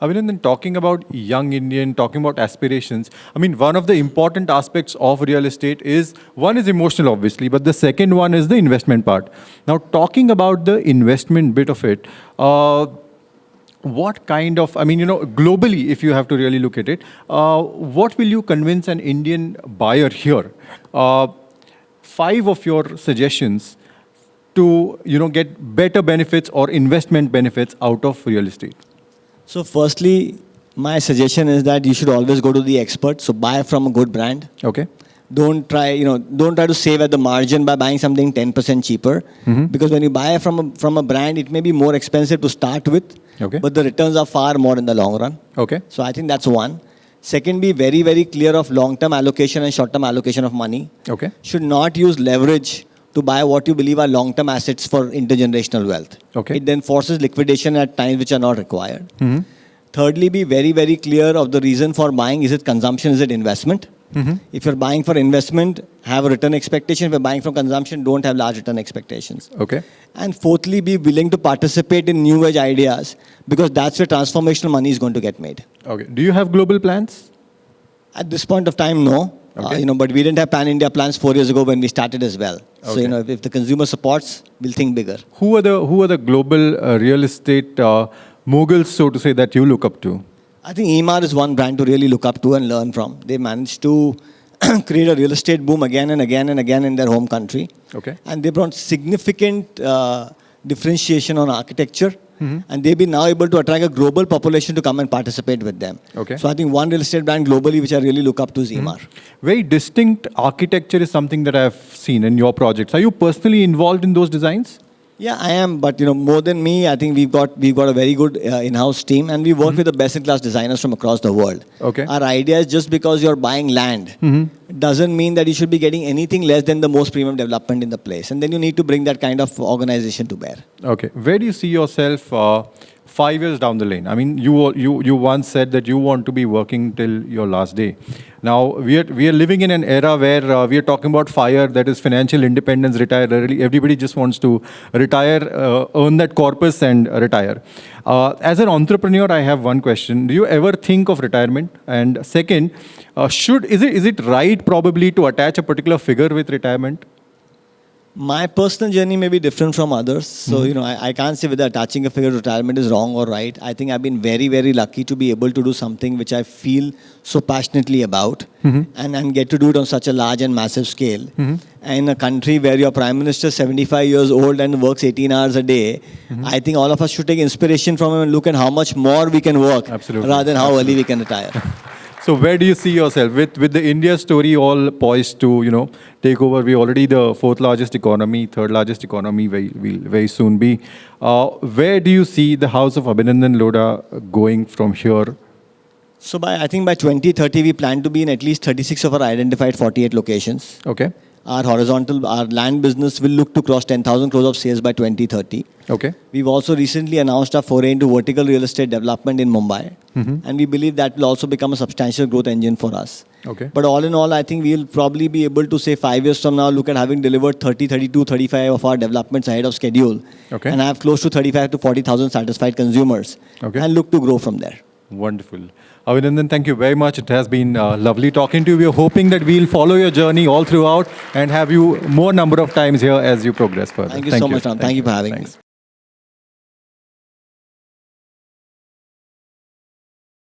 Abhinandan, talking about young Indian, talking about aspirations, I mean, one of the important aspects of real estate is, one is emotional, obviously, but the second one is the investment part. Now, talking about the investment bit of it, what kind of, I mean, globally, if you have to really look at it, what will you convince an Indian buyer here? 5 of your suggestions to, get better benefits or investment benefits out of real estate. So firstly, my suggestion is that you should always go to the expert. So buy from a good brand. Okay. Don't try to save at the margin by buying something 10% cheaper. Because when you buy from a brand, it may be more expensive to start with. Okay. But the returns are far more in the long run. Okay. So I think that's one. Second, be very, very clear of long-term allocation and short-term allocation of money. Okay. Should not use leverage to buy what you believe are long-term assets for intergenerational wealth. Okay. It then forces liquidation at times which are not required. Thirdly, be very, very clear of the reason for buying. Is it consumption? Is it investment? If you're buying for investment, have a return expectation. If you're buying for consumption, don't have large return expectations. Okay. And fourthly, be willing to participate in new age ideas, because that's where transformational money is going to get made. Okay. Do you have global plans? At this point of time, no. Okay. But we didn't have Pan-India plans 4 years ago when we started as well. Okay. So, if the consumer supports, we'll think bigger. Who are the global real estate moguls, so to say, that you look up to? I think EMAR is one brand to really look up to and learn from. They managed to create a real estate boom again and again and again in their home country. Okay. And they brought significant differentiation on architecture. And they've been now able to attract a global population to come and participate with them. Okay. So I think one real estate brand globally which I really look up to is EMAR. Very distinct architecture is something that I've seen in your projects. Are you personally involved in those designs? Yeah, I am, but more than me, I think we've got a very good in-house team, and we work with the best-in-class designers from across the world. Okay. Our idea is just because you're buying land doesn't mean that you should be getting anything less than the most premium development in the place, and then you need to bring that kind of organization to bear. Okay. Where do you see yourself 5 years down the lane? I mean, you once said that you want to be working till your last day. Now, we are living in an era where we are talking about FIRE, that is financial independence, retire early. Everybody just wants to retire, earn that corpus and retire. As an entrepreneur, I have one question. Do you ever think of retirement? And second, is it right probably to attach a particular figure with retirement? My personal journey may be different from others. So, I can't say whether attaching a figure to retirement is wrong or right. I think I've been very, very lucky to be able to do something which I feel so passionately about and get to do it on such a large and massive scale. And in a country where your Prime Minister is 75 years old and works 18 hours a day, I think all of us should take inspiration from him and look at how much more we can work rather than how early we can retire. So where do you see yourself with the India story all poised to take over? We're already the 4th largest economy, 3rd largest economy. Will very soon be. Where do you see the house of Abhinandan Lodha going from here? So I think by 2030 we plan to be in at least 36 of our identified 48 locations. Okay. Our land business will look to cross 10,000 crores of sales by 2030. Okay. We've also recently announced our foray into vertical real estate development in Mumbai. And we believe that will also become a substantial growth engine for us. Okay. But all in all, I think we'll probably be able to say 5 years from now, look at having delivered 30, 32, 35 of our developments ahead of schedule. Okay. And have close to 35 to 40,000 satisfied consumers. Okay. And look to grow from there. Wonderful. Abhinandan, thank you very much. It has been lovely talking to you. We are hoping that we'll follow your journey all throughout and have you more number of times here as you progress further. Thank you so much, Ram. Thank you for having me.